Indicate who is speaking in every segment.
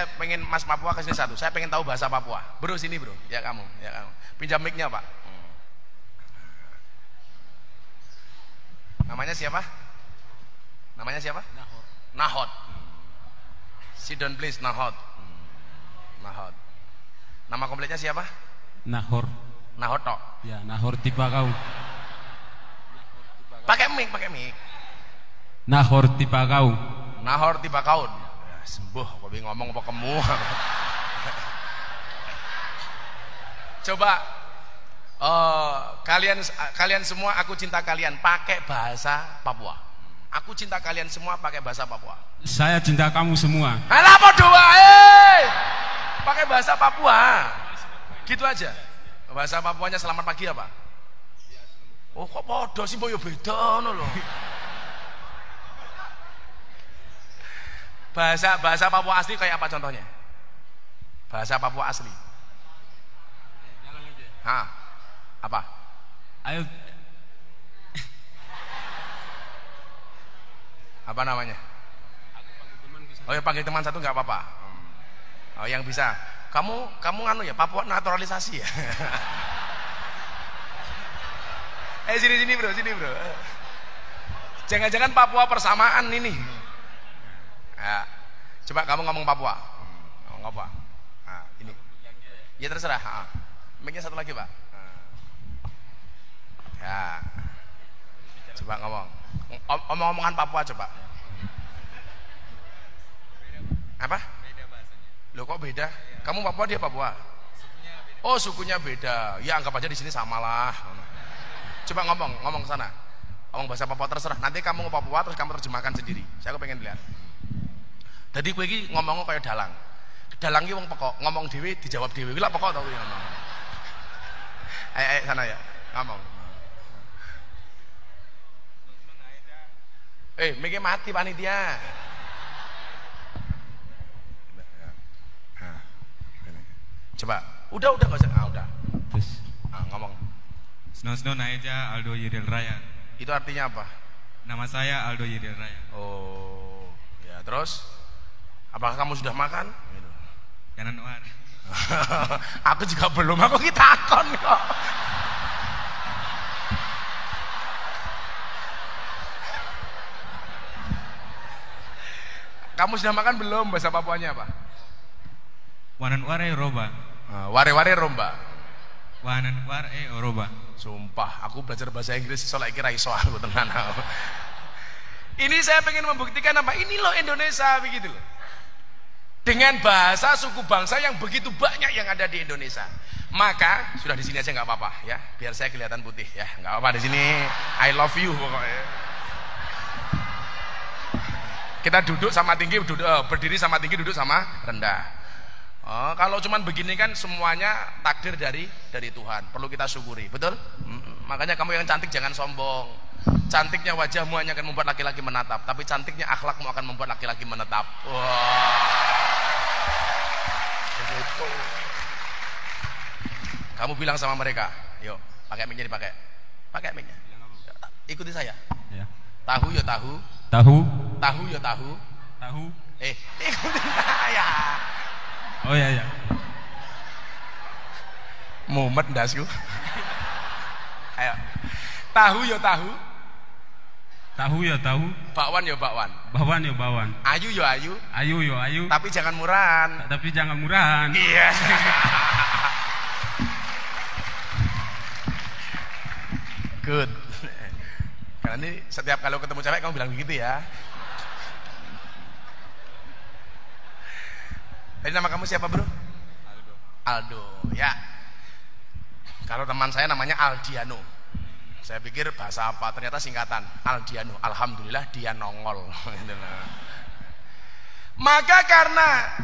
Speaker 1: saya pengen Mas Papua kesini satu. Saya pengen tahu bahasa Papua. Bro sini bro, ya kamu. Pinjam mic-nya Pak. Namanya siapa? Nahot. Sit down please, Nahot. Nama kompletnya siapa?
Speaker 2: Nahor.
Speaker 1: Nahot tok.
Speaker 2: Ya, Nahor Tipakau.
Speaker 1: Pakai mic.
Speaker 2: Nahor Tipakau.
Speaker 1: Nahor Tipakau. Ya, sembuh, kok ngomong apa kamu? Coba kalian semua, aku cinta kalian pakai bahasa Papua. Aku cinta kalian semua pakai bahasa Papua.
Speaker 2: Saya cinta kamu semua.
Speaker 1: Alah podoa, pakai bahasa Papua. Gitu aja. Bahasa Papuanya selamat pagi apa? Oh kok podo sih boyo beda no loh. Bahasa Papua asli kayak apa contohnya? Bahasa Papua asli. Apa?
Speaker 2: Ayo.
Speaker 1: Apa namanya? Oh ya panggil teman satu nggak apa-apa. Oh yang bisa. Kamu nganu ya Papua naturalisasi ya. Sini bro. Jangan-jangan Papua persamaan ini. Ya, coba kamu ngomong Papua. Ngomong apa? Nah, ini. Ya terserah. Mic-nya satu lagi Pak. Ya. Coba ngomong. Omong-omongan Papua coba. Apa?
Speaker 3: Beda bahasanya.
Speaker 1: Loh kok beda? Kamu Papua, dia Papua? Oh sukunya beda. Ya anggap aja di sini samalah. Coba ngomong sana. Ngomong bahasa Papua terserah. Nanti kamu ngomong Papua terus kamu terjemahkan sendiri. Saya pengen lihat. Tadi kowe iki ngomongnya kayak dalang. Dalang iki wong pekok, ngomong dhewe dijawab dhewe. Iki lak pekok to kuwi ngomong. Ayo sana ya, ngomong. Mikir mati panitia. Coba, udah nggak usah, udah.
Speaker 2: Terus
Speaker 1: Ngomong.
Speaker 3: Snow Naeja Aldo Yedil Raya.
Speaker 1: Itu artinya apa?
Speaker 3: Nama saya Aldo Yedil Raya.
Speaker 1: Oh, ya terus? Apakah kamu sudah makan?
Speaker 3: Kanan War.
Speaker 1: Aku juga belum, aku kita akon kok. Kamu sudah makan belum? Bahasa Papuanya apa?
Speaker 3: Wanan Ware Roba.
Speaker 1: Ware-ware romba.
Speaker 3: Wanan Ware Roba.
Speaker 1: Sumpah, aku belajar bahasa Inggris soalnya kira iso aku tenan. Ini saya pengen membuktikan apa? Ini loh Indonesia begitu loh. Dengan bahasa suku bangsa yang begitu banyak yang ada di Indonesia. Maka sudah di sini aja nggak apa-apa ya, biar saya kelihatan putih ya. Nggak apa-apa di sini. I love you pokoknya. Kita duduk sama tinggi, berdiri sama tinggi, duduk sama rendah. Kalau cuman begini kan semuanya takdir dari Tuhan. Perlu kita syukuri, betul? Makanya kamu yang cantik jangan sombong. Cantiknya wajahmu hanya akan membuat laki-laki menatap, tapi cantiknya akhlakmu akan membuat laki-laki menetap. Wah. Begitu. Kamu bilang sama mereka, yuk, pakai mic-nya dipakai. Pakai mic-nya. Ikuti saya.
Speaker 2: ya.
Speaker 1: Tahu ya tahu.
Speaker 2: Tahu.
Speaker 1: Tahu ya tahu.
Speaker 2: Tahu.
Speaker 1: Ikuti saya.
Speaker 2: Oh ya.
Speaker 1: Mumet ndasku. Ayo. Tahu ya tahu.
Speaker 2: Tahu ya tahu.
Speaker 1: Bakwan ya bakwan.
Speaker 2: Bawan ya bawan.
Speaker 1: Ayu ya ayu.
Speaker 2: Ayu ya ayu.
Speaker 1: Tapi jangan murahan.
Speaker 2: Tapi jangan murahan.
Speaker 1: Iya. Good. Karena ini setiap kalau ketemu cewek kamu bilang begitu ya. Tadi nama kamu siapa bro? Aldo. Ya. Kalau teman saya namanya Aldiano. Saya pikir bahasa apa? Ternyata singkatan Aldiano. Alhamdulillah dia nongol. Maka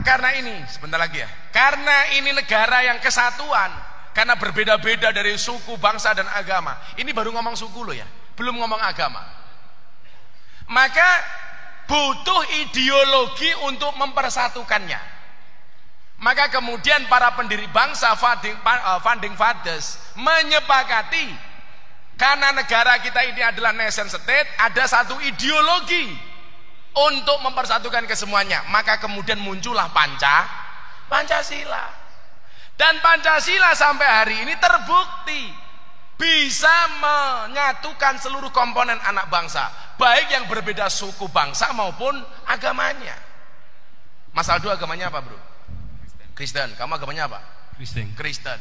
Speaker 1: karena ini sebentar lagi ya. Karena ini negara yang kesatuan, karena berbeda-beda dari suku, bangsa dan agama. Ini baru ngomong suku loh ya, belum ngomong agama. Maka butuh ideologi untuk mempersatukannya. Maka kemudian para pendiri bangsa founding fathers menyepakati karena negara kita ini adalah nation state, ada satu ideologi untuk mempersatukan kesemuanya. Maka kemudian muncullah Pancasila. Dan Pancasila sampai hari ini terbukti bisa menyatukan seluruh komponen anak bangsa, baik yang berbeda suku bangsa maupun agamanya. Mas Aldo agamanya apa, bro? Kristen. Kamu agamanya apa? Kristen.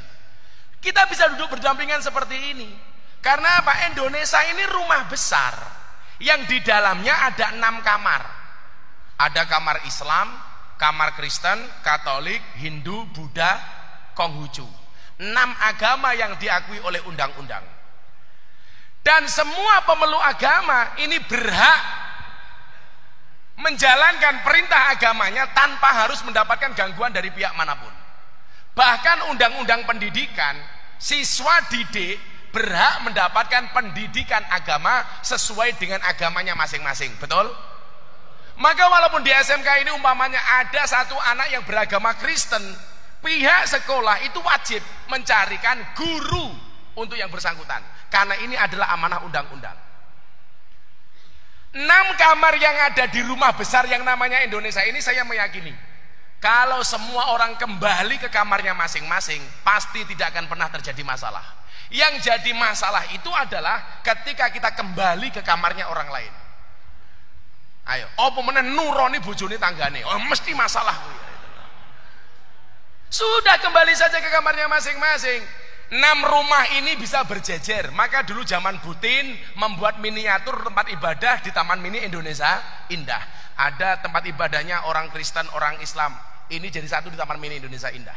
Speaker 1: Kita bisa duduk berdampingan seperti ini karena apa? Indonesia ini rumah besar yang di dalamnya ada 6 kamar. Ada kamar Islam, kamar Kristen, Katolik, Hindu, Buddha, Konghucu. 6 agama yang diakui oleh undang-undang. Dan semua pemeluk agama ini berhak menjalankan perintah agamanya tanpa harus mendapatkan gangguan dari pihak manapun. Bahkan undang-undang pendidikan, siswa didik berhak mendapatkan pendidikan agama sesuai dengan agamanya masing-masing. Betul? Maka walaupun di SMK ini umpamanya ada satu anak yang beragama Kristen, pihak sekolah itu wajib mencarikan guru untuk yang bersangkutan, karena ini adalah amanah undang-undang. 6 kamar yang ada di rumah besar yang namanya Indonesia ini, saya meyakini kalau semua orang kembali ke kamarnya masing-masing, pasti tidak akan pernah terjadi masalah. Yang jadi masalah itu adalah ketika kita kembali ke kamarnya orang lain. Ayo, apa meneh nuroni bojone tanggane, oh mesti masalah. Sudah, kembali saja ke kamarnya masing-masing. 6 rumah ini bisa berjejer. Maka dulu zaman Butin membuat miniatur tempat ibadah di Taman Mini Indonesia Indah. Ada tempat ibadahnya orang Kristen, orang Islam. Ini jadi satu di Taman Mini Indonesia Indah.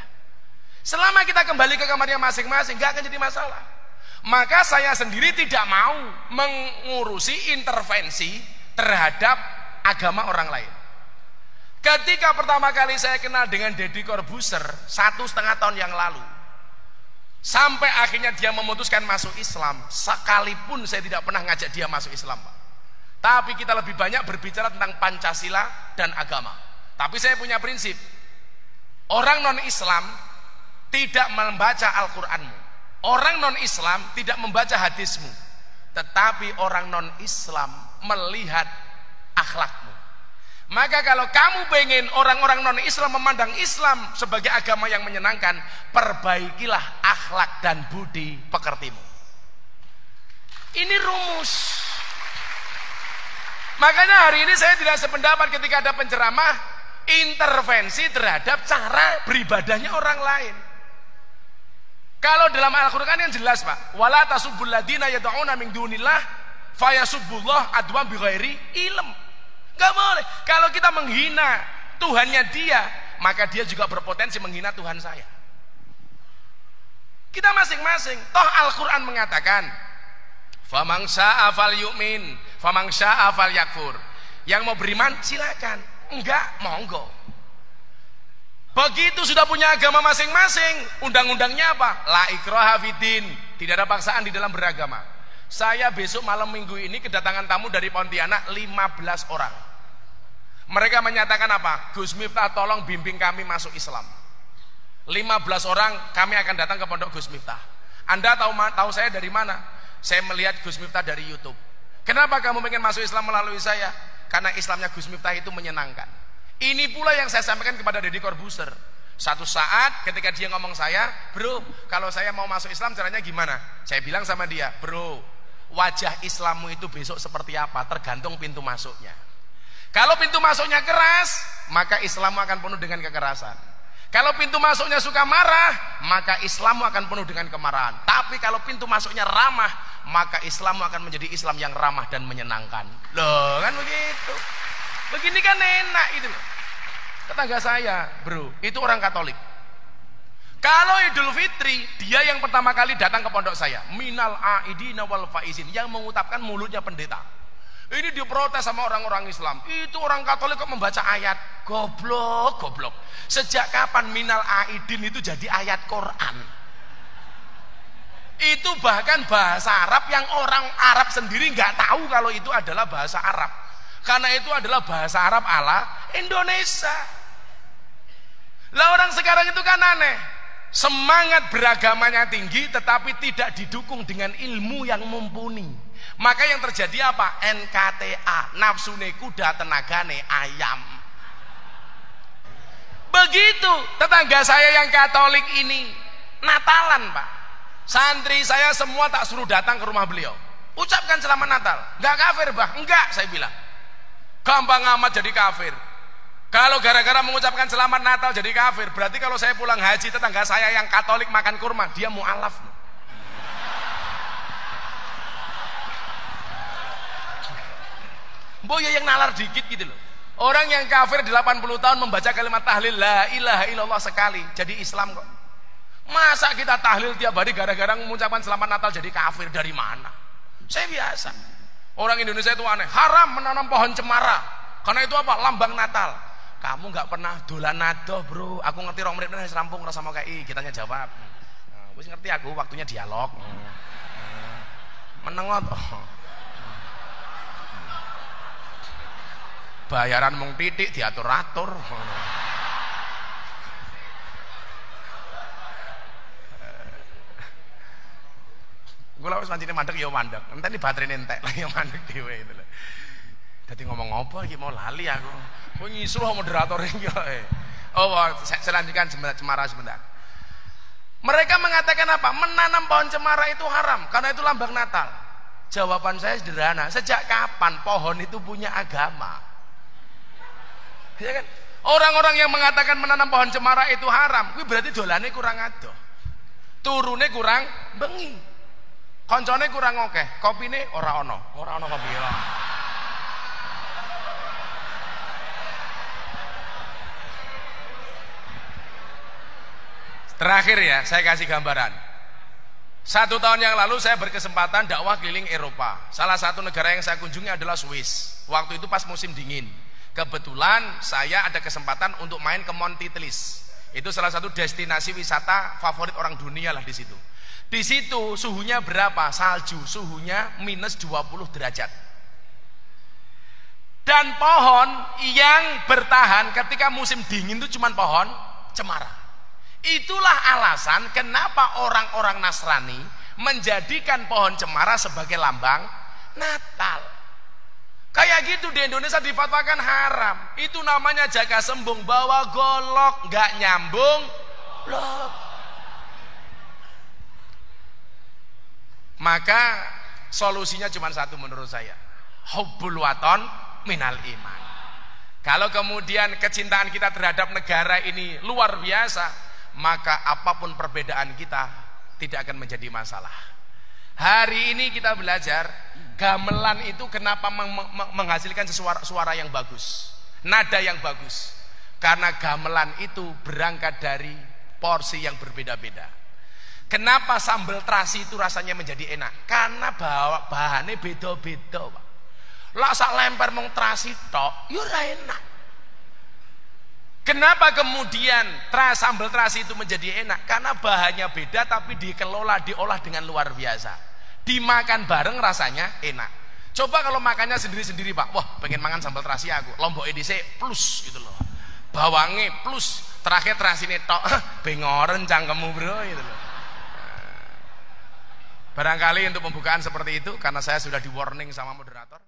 Speaker 1: Selama kita kembali ke kamarnya masing-masing, gak akan jadi masalah. Maka saya sendiri tidak mau mengurusi intervensi terhadap agama orang lain. Ketika pertama kali saya kenal dengan Deddy Corbuzier 1,5 tahun yang lalu, sampai akhirnya dia memutuskan masuk Islam, sekalipun saya tidak pernah ngajak dia masuk Islam, Pak. Tapi kita lebih banyak berbicara tentang Pancasila dan agama. Tapi saya punya prinsip, orang non-Islam tidak membaca Al-Quranmu, orang non-Islam tidak membaca hadismu, tetapi orang non-Islam melihat akhlakmu. Maka kalau kamu pengen orang-orang non-Islam memandang Islam sebagai agama yang menyenangkan, perbaikilah akhlak dan budi pekertimu. Ini rumus. Makanya hari ini saya tidak sependapat ketika ada penceramah intervensi terhadap cara beribadahnya orang lain. Kalau dalam Al-Quran yang jelas, Pak, wala tasubbul ladina yad'una min dunillah fayasubbullah adwa bighairi ilm. Gak boleh. Kalau kita menghina Tuhannya dia, maka dia juga berpotensi menghina Tuhan saya. Kita masing-masing. Toh Al-Quran mengatakan, faman syaa falyu'min, faman syaa falyakfur. Yang mau beriman silakan, enggak monggo. Begitu sudah punya agama masing-masing, undang-undangnya apa? La ikraha fiddin, tidak ada paksaan di dalam beragama. Saya besok malam minggu ini kedatangan tamu dari Pontianak 15 orang. Mereka menyatakan apa? Gus Miftah tolong bimbing kami masuk Islam. 15 orang kami akan datang ke pondok Gus Miftah. Anda tahu saya dari mana? Saya melihat Gus Miftah dari YouTube. Kenapa kamu pengen masuk Islam melalui saya? Karena Islamnya Gus Miftah itu menyenangkan. Ini pula yang saya sampaikan kepada Deddy Corbuzier. Satu saat ketika dia ngomong saya, bro, kalau saya mau masuk Islam caranya gimana? Saya bilang sama dia, bro, wajah Islammu itu besok seperti apa? Tergantung pintu masuknya. Kalau pintu masuknya keras, maka Islammu akan penuh dengan kekerasan. Kalau pintu masuknya suka marah, maka Islammu akan penuh dengan kemarahan. Tapi kalau pintu masuknya ramah, maka Islammu akan menjadi Islam yang ramah dan menyenangkan. Loh, kan begitu. Begini kan enak itu. Tetangga saya, bro, itu orang Katolik. Kalau Idul Fitri, dia yang pertama kali datang ke pondok saya. Minal aidina wal faizin, yang mengutapkan mulutnya pendeta. Ini diprotes sama orang-orang Islam. Itu orang Katolik kok membaca ayat. Goblok, goblok. Sejak kapan minal aidin itu jadi ayat Quran? Itu bahkan bahasa Arab yang orang Arab sendiri nggak tahu kalau itu adalah bahasa Arab. Karena itu adalah bahasa Arab ala Indonesia. Lah orang sekarang itu kan aneh. Semangat beragamanya tinggi tetapi tidak didukung dengan ilmu yang mumpuni. Maka yang terjadi apa? NKTA, nafsune kuda tenagane ayam. Begitu tetangga saya yang Katolik ini Natalan, Pak. Santri saya semua tak suruh datang ke rumah beliau. Ucapkan selamat Natal. Enggak kafir, Bah? Enggak, saya bilang. Gampang amat jadi kafir. Kalau gara-gara mengucapkan selamat Natal jadi kafir, berarti kalau saya pulang haji tetangga saya yang Katolik makan kurma, dia mu'alaf. Mbok ya yang nalar dikit gitu loh. Orang yang kafir 80 tahun membaca kalimat tahlil la ilaha illallah sekali jadi Islam kok. Masa kita tahlil tiap hari gara-gara mengucapkan selamat Natal jadi kafir? Dari mana? Saya biasa. Orang Indonesia itu aneh, haram menanam pohon cemara. Karena itu apa? Lambang Natal. Kamu nggak pernah dolan nado, bro. Aku ngerti rong menit wis rampung rasa mau KI. Kitanya jawab. Wis ngerti aku, waktunya dialog. Menengot. Bayaran mung titik diatur-atur. Kula wis pancene mandek ya mandek. Enteni baterene entek lah ya mandek dhewe itu lho. Dadi ngomong apa iki mau lali aku. Kowe ngisuh moderator iki kok. Oh, saya lanjutkan cemara sebentar. Mereka mengatakan apa? Menanam pohon cemara itu haram karena itu lambang Natal. Jawaban saya sederhana. Sejak kapan pohon itu punya agama? Ya kan? Orang-orang yang mengatakan menanam pohon cemara itu haram, kuwi berarti dolane kurang adoh. Turune kurang bengi. Koncone kurang akeh, kopine ora ana kopi. Terakhir ya, saya kasih gambaran. 1 tahun yang lalu saya berkesempatan dakwah keliling Eropa. Salah satu negara yang saya kunjungi adalah Swiss. Waktu itu pas musim dingin. Kebetulan saya ada kesempatan untuk main ke Monti Tlis. Itu salah satu destinasi wisata favorit orang dunia lah di situ. Di situ suhunya berapa? Salju, suhunya minus 20 derajat. Dan pohon yang bertahan ketika musim dingin itu cuma pohon cemara. Itulah alasan kenapa orang-orang Nasrani menjadikan pohon cemara sebagai lambang Natal. Kayak gitu di Indonesia difatwakan haram. Itu namanya jaga sembung, bawa golok, nggak nyambung loh. Maka solusinya cuma satu menurut saya. Hubbul waton minal iman. Kalau kemudian kecintaan kita terhadap negara ini luar biasa, maka apapun perbedaan kita tidak akan menjadi masalah. Hari ini kita belajar gamelan itu kenapa menghasilkan suara yang bagus, nada yang bagus. Karena gamelan itu berangkat dari porsi yang berbeda-beda. Kenapa sambal terasi itu rasanya menjadi enak? Karena bahannya beda-beda, Pak. Lah sak lemper mung terasi tok, yo ora enak. Kenapa kemudian sambal terasi itu menjadi enak? Karena bahannya beda tapi diolah dengan luar biasa. Dimakan bareng rasanya enak. Coba kalau makannya sendiri-sendiri, Pak. Wah, pengen makan sambal terasi aku. Lombok edisi plus gitu loh. Bawangnya plus, terakhir terasine tok. Bengoren cangkemmu, Bro, gitu loh. Barangkali untuk pembukaan seperti itu karena saya sudah di warning sama moderator.